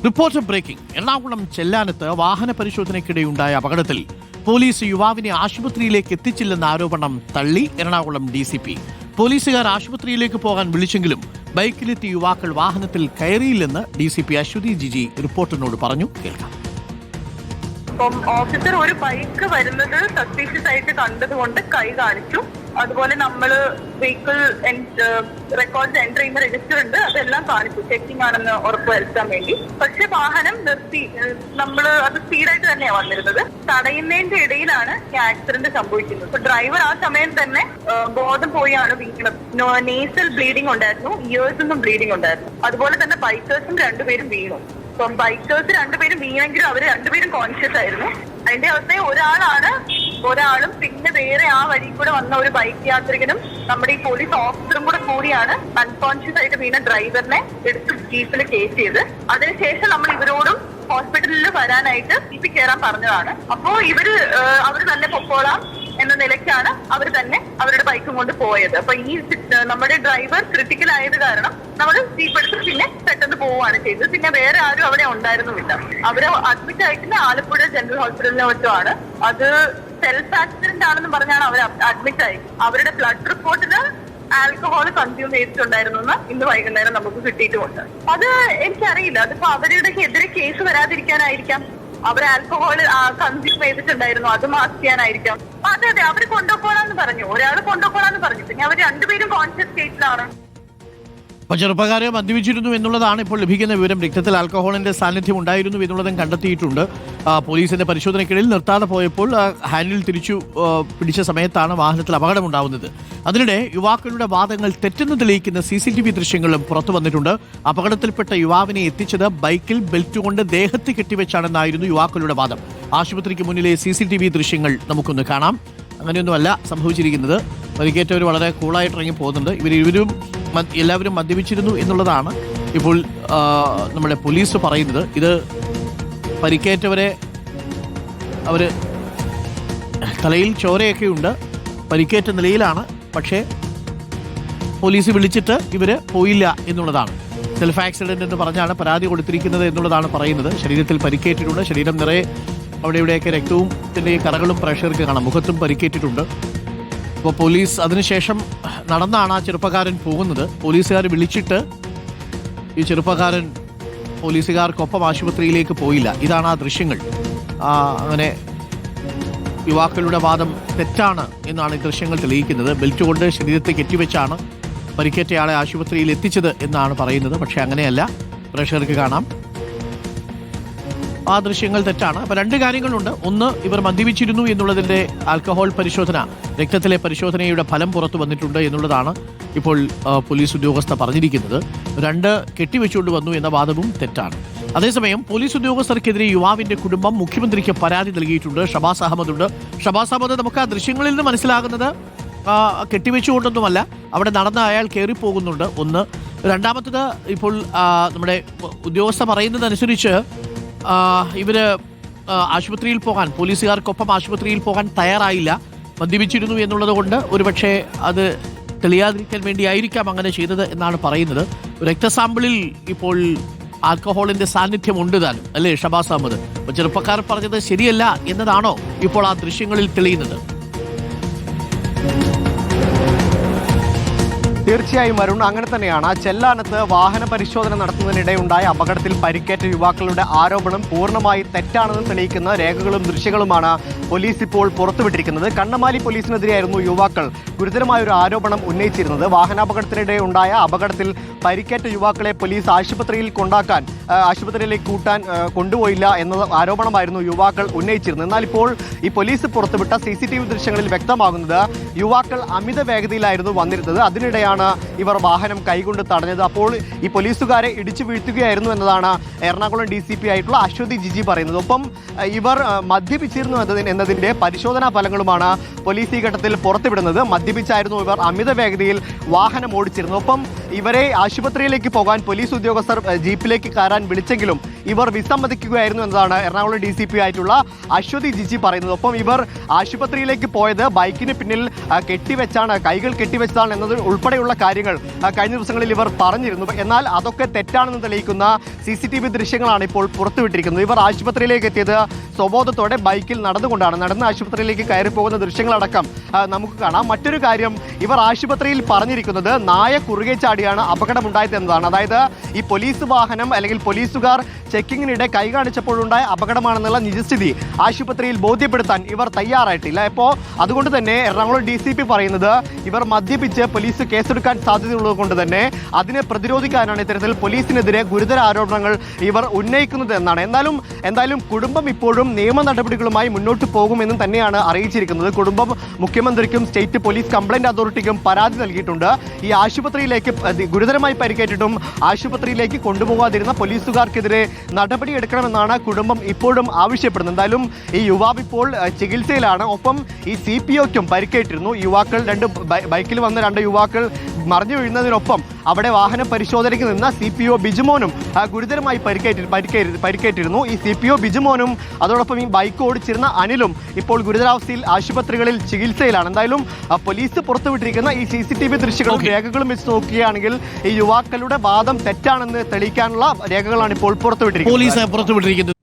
Reporter breaking. Ernakulam ചെല്ലാനത്ത് വാഹന പരിശോധനയ്ക്കിടെയുണ്ടായ അപകടത്തിൽ police യുവാവിനെ ആശുപത്രിയിലേക്ക് എത്തിച്ചില്ലെന്ന ആരോപണം തള്ളി എറണാകുളം DCP. പോലീസുകാർ ആശുപത്രിയിലേക്ക് പോകാൻ വിളിച്ചെങ്കിലും ബൈക്കിലെത്തിയ യുവാക്കൾ വാഹനത്തിൽ കയറിയില്ലെന്ന് DCP അശ്വതി ജിജി റിപ്പോർട്ടറിനോട് പറഞ്ഞു. കേൾക്കാം. ഓഫീസർ ഒരു ബൈക്ക് വരുന്നത് സസ്പീഷ്യസ് ആയിട്ട് കണ്ടതുകൊണ്ട് കൈ കാണിച്ചു. അതുപോലെ നമ്മൾ വെഹിക്കിൾ റെക്കോർഡ്സ് എൻട്രി ചെയ്യുന്ന രജിസ്റ്റർ ഉണ്ട്, അതെല്ലാം കാണിച്ചു ചെക്കിംഗ് ആണെന്ന് ഉറപ്പുവരുത്താൻ വേണ്ടി. പക്ഷെ വാഹനം നിർത്തി. നമ്മൾ അത് സ്പീഡായിട്ട് തന്നെയാണ് വന്നിരുന്നത്. തടയുന്നതിന്റെ ഇടയിലാണ് ഈ ആക്സിഡന്റ് സംഭവിക്കുന്നത്. ഡ്രൈവർ ആ സമയം തന്നെ ബോധം പോയാണ് വീണത്. നേസൽ ബ്ലീഡിംഗ് ഉണ്ടായിരുന്നു, ഇയേഴ്സിനും ബ്ലീഡിംഗ് ഉണ്ടായിരുന്നു. അതുപോലെ തന്നെ ബൈക്കേഴ്സും രണ്ടുപേരും വീണു. ഇപ്പം ബൈക്കേഴ്സ് രണ്ടുപേരും വീണെങ്കിലും അവർ രണ്ടുപേരും കോൺഷ്യസ് ആയിരുന്നു. അതിന്റെ അവസ്ഥയിൽ ഒരാളും പിന്നെ വേറെ ആ വഴി കൂടെ വന്ന ഒരു ബൈക്ക് യാത്രികനും നമ്മുടെ ഈ പോലീസ് ഓഫീസറും കൂടിയാണ് അൺകോൺഷ്യസ് ആയിട്ട് വീണ ഡ്രൈവറിനെ എടുത്ത് ജീപ്പിൽ കേസ് ചെയ്ത്. അതിനുശേഷം നമ്മൾ ഇവരോടും ഹോസ്പിറ്റലിൽ വരാനായിട്ട് ജീപ്പിൽ കയറാൻ പറഞ്ഞതാണ്. അപ്പോ അവർ തന്നെ പൊക്കോളാം എന്ന നിലയ്ക്കാണ് അവർ തന്നെ അവരുടെ ബൈക്കും കൊണ്ട് പോയത്. അപ്പൊ ഈ നമ്മുടെ ഡ്രൈവർ ക്രിട്ടിക്കൽ ആയത് കാരണം നമ്മൾ ജീപ്പ് എടുത്ത് പിന്നെ പെട്ടെന്ന് പോവുകയാണ് ചെയ്തത്. പിന്നെ വേറെ ആരും അവിടെ ഉണ്ടായിരുന്നുമില്ല. അവര് അഡ്മിറ്റ് ആയിട്ട് ആലപ്പുഴ ജനറൽ ഹോസ്പിറ്റലിനെ വെച്ചുമാണ്. അത് സെൽഫ് ആക്സിഡന്റ് ആണെന്ന് പറഞ്ഞാണ് അവർ അഡ്മിറ്റ് ആയി. അവരുടെ ബ്ലഡ് റിപ്പോർട്ടിന് ആൽക്കഹോൾ കൺസ്യൂം ചെയ്തിട്ടുണ്ടായിരുന്നു എന്ന് ഇന്ന് വൈകുന്നേരം നമുക്ക് കിട്ടിയിട്ടുമുണ്ട്. അത് എനിക്കറിയില്ല. അതിപ്പോ അവരുടെ എതിരെ കേസ് വരാതിരിക്കാനായിരിക്കാം. അവർ ആൽക്കഹോൾ കൺസ്യൂം ചെയ്തിട്ടുണ്ടായിരുന്നു, അത് മാസ്ക് ചെയ്യാനായിരിക്കാം. അതെ, അവർ കൊണ്ടുപോകണമെന്ന് പറഞ്ഞു. ഒരാൾ കൊണ്ടുപോകണമെന്ന് പറഞ്ഞു. പിന്നെ അവർ രണ്ടുപേരും കോൺഷ്യസ് സ്റ്റേറ്റിലാണ്. ചെറുപ്പക്കാരെ മദ്യപിച്ചിരുന്നു എന്നുള്ളതാണ് ഇപ്പോൾ ലഭിക്കുന്ന വിവരം. രക്തത്തിൽ ആൽക്കഹോളിന്റെ സാന്നിധ്യം ഉണ്ടായിരുന്നു എന്നുള്ളതും കണ്ടെത്തിയിട്ടുണ്ട്. പോലീസിന്റെ പരിശോധനയ്ക്കിടയിൽ നിർത്താതെ പോയപ്പോൾ ഹാൻഡിൽ തിരിച്ചു പിടിച്ച സമയത്താണ് വാഹനത്തിൽ അപകടമുണ്ടാവുന്നത്. അതിനിടെ യുവാക്കളുടെ വാദങ്ങൾ തെറ്റെന്ന് തെളിയിക്കുന്ന CCTV ദൃശ്യങ്ങളും പുറത്തു വന്നിട്ടുണ്ട്. അപകടത്തിൽപ്പെട്ട യുവാവിനെ എത്തിച്ചത് ബൈക്കിൽ ബെൽറ്റ് കൊണ്ട് ദേഹത്ത് കെട്ടിവെച്ചാണെന്നായിരുന്നു യുവാക്കളുടെ വാദം. ആശുപത്രിക്ക് മുന്നിലെ CCTV ദൃശ്യങ്ങൾ നമുക്കൊന്ന് കാണാം. അങ്ങനെയൊന്നുമല്ല സംഭവിച്ചിരിക്കുന്നത്. പരിക്കേറ്റവർ വളരെ കൂളായിട്ട് ഇറങ്ങി പോകുന്നുണ്ട്. എല്ലാവരും മദ്യപിച്ചിരുന്നു എന്നുള്ളതാണ് ഇപ്പോൾ നമ്മുടെ പോലീസ് പറയുന്നത്. ഇത് പരിക്കേറ്റവരെ അവർ തലയിൽ ചോരയൊക്കെ ഉണ്ട്, പരിക്കേറ്റ നിലയിലാണ്. പക്ഷേ പോലീസ് വിളിച്ചിട്ട് ഇവർ പോയില്ല എന്നുള്ളതാണ്. സെൽഫ് ആക്സിഡന്റ് എന്ന് പറഞ്ഞാണ് പരാതി കൊടുത്തിരിക്കുന്നത് എന്നുള്ളതാണ് പറയുന്നത്. ശരീരത്തിൽ പരിക്കേറ്റിട്ടുണ്ട്. ശരീരം നിറയെ അവിടെ ഇവിടെയൊക്കെ രക്തവും കറകളും പ്രേക്ഷകർക്ക് കാണാം. മുഖത്തും പരിക്കേറ്റിട്ടുണ്ട്. അപ്പോൾ പോലീസ് അതിനുശേഷം നടന്നാണ് ആ ചെറുപ്പക്കാരൻ പോകുന്നത്. പോലീസുകാർ വിളിച്ചിട്ട് ഈ ചെറുപ്പക്കാരൻ പോലീസുകാർക്കൊപ്പം ആശുപത്രിയിലേക്ക് പോയില്ല. ഇതാണ് ആ ദൃശ്യങ്ങൾ. അങ്ങനെ യുവാക്കളുടെ വാദം തെറ്റാണ് എന്നാണ് ഈ ദൃശ്യങ്ങൾ തെളിയിക്കുന്നത്. ബെൽറ്റ് കൊണ്ട് ശരീരത്തെ കെട്ടിവെച്ചാണ് പരിക്കേറ്റയാളെ ആശുപത്രിയിൽ എത്തിച്ചത് എന്നാണ് പറയുന്നത്. പക്ഷേ അങ്ങനെയല്ല. പ്രേക്ഷകർക്ക് കാണാം ആ ദൃശ്യങ്ങൾ തെറ്റാണ്. അപ്പോൾ രണ്ട് കാര്യങ്ങളുണ്ട്. ഒന്ന്, ഇവർ മദ്യപിച്ചിരുന്നു എന്നുള്ളതിൻ്റെ ആൽക്കഹോൾ പരിശോധന, രക്തത്തിലെ പരിശോധനയുടെ ഫലം പുറത്തു വന്നിട്ടുണ്ട് എന്നുള്ളതാണ് ഇപ്പോൾ പോലീസ് ഉദ്യോഗസ്ഥർ പറഞ്ഞിരിക്കുന്നത്. രണ്ട്, കെട്ടിവെച്ചുകൊണ്ട് വന്നു എന്ന വാദവും തെറ്റാണ്. അതേസമയം പോലീസ് ഉദ്യോഗസ്ഥർക്കെതിരെ യുവാവിന്റെ കുടുംബം മുഖ്യമന്ത്രിക്ക് പരാതി നൽകിയിട്ടുണ്ട്. ഷബാസ് അഹമ്മദ് ഉണ്ട്. ഷബാസ് അഹമ്മദ്, നമുക്ക് ആ ദൃശ്യങ്ങളിൽ നിന്ന് മനസ്സിലാകുന്നത് കെട്ടിവെച്ചുകൊണ്ടൊന്നുമല്ല, അവിടെ നടന്ന അയാൾ കയറിപ്പോകുന്നുണ്ട്. ഒന്ന്. രണ്ടാമത്തത്, ഇപ്പോൾ നമ്മുടെ ഉദ്യോഗസ്ഥ പറയുന്നതനുസരിച്ച് ഇവര് ആശുപത്രിയിൽ പോകാൻ, പോലീസുകാർക്കൊപ്പം ആശുപത്രിയിൽ പോകാൻ തയ്യാറായില്ല. മദ്യപിച്ചിരുന്നു എന്നുള്ളത് കൊണ്ട് ഒരുപക്ഷെ അത് തെളിയാതിരിക്കാൻ വേണ്ടിയായിരിക്കാം അങ്ങനെ ചെയ്തത് എന്നാണ് പറയുന്നത്. രക്തസാമ്പിളിൽ ഇപ്പോൾ ആൽക്കഹോളിന്റെ സാന്നിധ്യം ഉണ്ട് താനും, അല്ലേ ഷബാസ് അഹമ്മദ്? അപ്പോൾ ചെറുപ്പക്കാർ പറഞ്ഞത് ശരിയല്ല എന്നതാണോ ഇപ്പോൾ ആ ദൃശ്യങ്ങളിൽ തെളിയുന്നത്? തീർച്ചയായും അരുൺ, അങ്ങനെ തന്നെയാണ്. ചെല്ലാനത്ത് വാഹന പരിശോധന നടത്തുന്നതിനിടെ ഉണ്ടായ അപകടത്തിൽ പരിക്കേറ്റ യുവാക്കളുടെ ആരോപണം പൂർണ്ണമായി തെറ്റാണെന്ന് തെളിയിക്കുന്ന രേഖകളും ദൃശ്യങ്ങളുമാണ് പോലീസ് ഇപ്പോൾ പുറത്തുവിട്ടിരിക്കുന്നത്. കണ്ണമാലി പോലീസിനെതിരെയായിരുന്നു യുവാക്കൾ ഗുരുതരമായൊരു ആരോപണം ഉന്നയിച്ചിരുന്നത്. വാഹനാപകടത്തിനിടെ ഉണ്ടായ അപകടത്തിൽ പരിക്കേറ്റ യുവാക്കളെ പോലീസ് ആശുപത്രിയിലേക്ക് കൊണ്ടുപോയില്ല എന്ന ആരോപണമായിരുന്നു യുവാക്കൾ ഉന്നയിച്ചിരുന്നത്. എന്നാൽ ഇപ്പോൾ ഈ പോലീസ് പുറത്തുവിട്ട CCTV ദൃശ്യങ്ങളിൽ വ്യക്തമാകുന്നത് യുവാക്കൾ അമിത വേഗതയിലായിരുന്നു വന്നിരുന്നത്. അതിനിടെയാണ് ഇവർ വാഹനം കൈകൊണ്ട് തടഞ്ഞത്. അപ്പോൾ ഈ പോലീസുകാരെ ഇടിച്ചു വീഴ്ത്തുകയായിരുന്നു എന്നതാണ് എറണാകുളം DCP ആയിട്ടുള്ള അശ്വതി ജിജി പറയുന്നത്. ഒപ്പം ഇവർ മദ്യപിച്ചിരുന്നു എന്നതിന്റെ പരിശോധനാ ഫലങ്ങളുമാണ് പോലീസ് ഈ ഘട്ടത്തിൽ പുറത്തുവിടുന്നത്. മദ്യപിച്ചായിരുന്നു ഇവർ അമിത വേഗതയിൽ വാഹനം ഓടിച്ചിരുന്നത്. ഒപ്പം ഇവരെ ആശുപത്രിയിലേക്ക് പോകാൻ പോലീസ് ഉദ്യോഗസ്ഥർ ജീപ്പിലേക്ക് കയറാൻ വിളിച്ചെങ്കിലും ഇവർ വിസമ്മതിക്കുകയായിരുന്നു എന്നതാണ് എറണാകുളം DCP ആയിട്ടുള്ള അശ്വതി ജിജി പറയുന്നത്. ഒപ്പം ഇവർ ആശുപത്രിയിലേക്ക് പോയത് ബൈക്കിന് പിന്നിൽ കെട്ടിവെച്ചാണ്, കൈകൾ കെട്ടിവെച്ചതാണ് എന്നത് ഉൾപ്പെടെയുള്ള കാര്യങ്ങൾ കഴിഞ്ഞ ദിവസങ്ങളിൽ ഇവർ പറഞ്ഞിരുന്നു. എന്നാൽ അതൊക്കെ തെറ്റാണെന്ന് തെളിയിക്കുന്ന CCTV ദൃശ്യങ്ങളാണ് ഇപ്പോൾ പുറത്തുവിട്ടിരിക്കുന്നത്. ഇവർ ആശുപത്രിയിലേക്ക് എത്തിയത് സ്വബോധത്തോടെ ബൈക്കിൽ നടന്നുകൊണ്ടാണ്. നടന്ന് ആശുപത്രിയിലേക്ക് കയറി പോകുന്ന ദൃശ്യങ്ങളടക്കം നമുക്ക് കാണാം. മറ്റൊരു കാര്യം, ഇവർ ആശുപത്രിയിൽ പറഞ്ഞിരിക്കുന്നത് നായ കുറുകെ ചാടിയാണ് അപകടമുണ്ടായത് എന്നതാണ്. അതായത് ഈ പോലീസ് വാഹനം അല്ലെങ്കിൽ പോലീസുകാർ ചെക്കിങ്ങിനിടെ കൈ കാണിച്ചപ്പോഴുണ്ടായ അപകടമാണെന്നുള്ള നിജസ്ഥിതി ആശുപത്രിയിൽ ബോധ്യപ്പെടുത്താൻ ഇവർ തയ്യാറായിട്ടില്ല. അപ്പോൾ അതുകൊണ്ട് തന്നെ എറണാകുളം DCP പറയുന്നത് ഇവർ മദ്യപിച്ച് പോലീസ് കേസെടുക്കാൻ സാധ്യതയുള്ളത് കൊണ്ട് തന്നെ അതിനെ പ്രതിരോധിക്കാനാണ് ഇത്തരത്തിൽ പോലീസിനെതിരെ ഗുരുതര ആരോപണങ്ങൾ ഇവർ ഉന്നയിക്കുന്നത് എന്നാണ്. എന്തായാലും കുടുംബം ഇപ്പോഴും നിയമ നടപടികളുമായി മുന്നോട്ട് പോകുമെന്നും തന്നെയാണ് അറിയിച്ചിരിക്കുന്നത്. കുടുംബം മുഖ്യമന്ത്രിക്കും സ്റ്റേറ്റ് പോലീസ് കംപ്ലൈന്റ് അതോറിറ്റിക്കും പരാതി നൽകിയിട്ടുണ്ട്. ഈ ആശുപത്രിയിലേക്ക് ഗുരുതരമായി പരിക്കേറ്റിട്ടും ആശുപത്രിയിലേക്ക് കൊണ്ടുപോകാതിരുന്ന പോലീസുകാർക്കെതിരെ നടപടിയെടുക്കണമെന്നാണ് കുടുംബം ഇപ്പോഴും ആവശ്യപ്പെടുന്നത്. എന്തായാലും ഈ യുവാവ് ഇപ്പോൾ ചികിത്സയിലാണ്. ഒപ്പം ഈ CPOയ്ക്കും പരിക്കേറ്റിരുന്നു. യുവാക്കൾ ബൈക്കിൽ വന്ന രണ്ട് യുവാക്കൾ മറിഞ്ഞു വീഴുന്നതിനൊപ്പം അവിടെ വാഹന പരിശോധനയ്ക്ക് നിന്ന CPO ബിജുമോനും ഗുരുതരമായി പരിക്കേറ്റിരുന്നു. ഈ CPO ബിജുമോനും അതോടൊപ്പം ഈ ബൈക്ക് ഓടിച്ചിരുന്ന അനിലും ഇപ്പോൾ ഗുരുതരാവസ്ഥയിൽ ആശുപത്രികളിൽ ചികിത്സയിലാണ്. എന്തായാലും പോലീസ് പുറത്തുവിട്ടിരിക്കുന്ന ഈ CCTV ദൃശ്യങ്ങളും രേഖകളും വെച്ച് നോക്കുകയാണെങ്കിൽ ഈ യുവാക്കളുടെ വാദം തെറ്റാണെന്ന് തെളിയിക്കാനുള്ള രേഖകളാണ് ഇപ്പോൾ പുറത്തുവിട്ടിരിക്കുന്നത്. പോലീസ് പുറത്തുവിട്ടിരിക്കുന്നത്.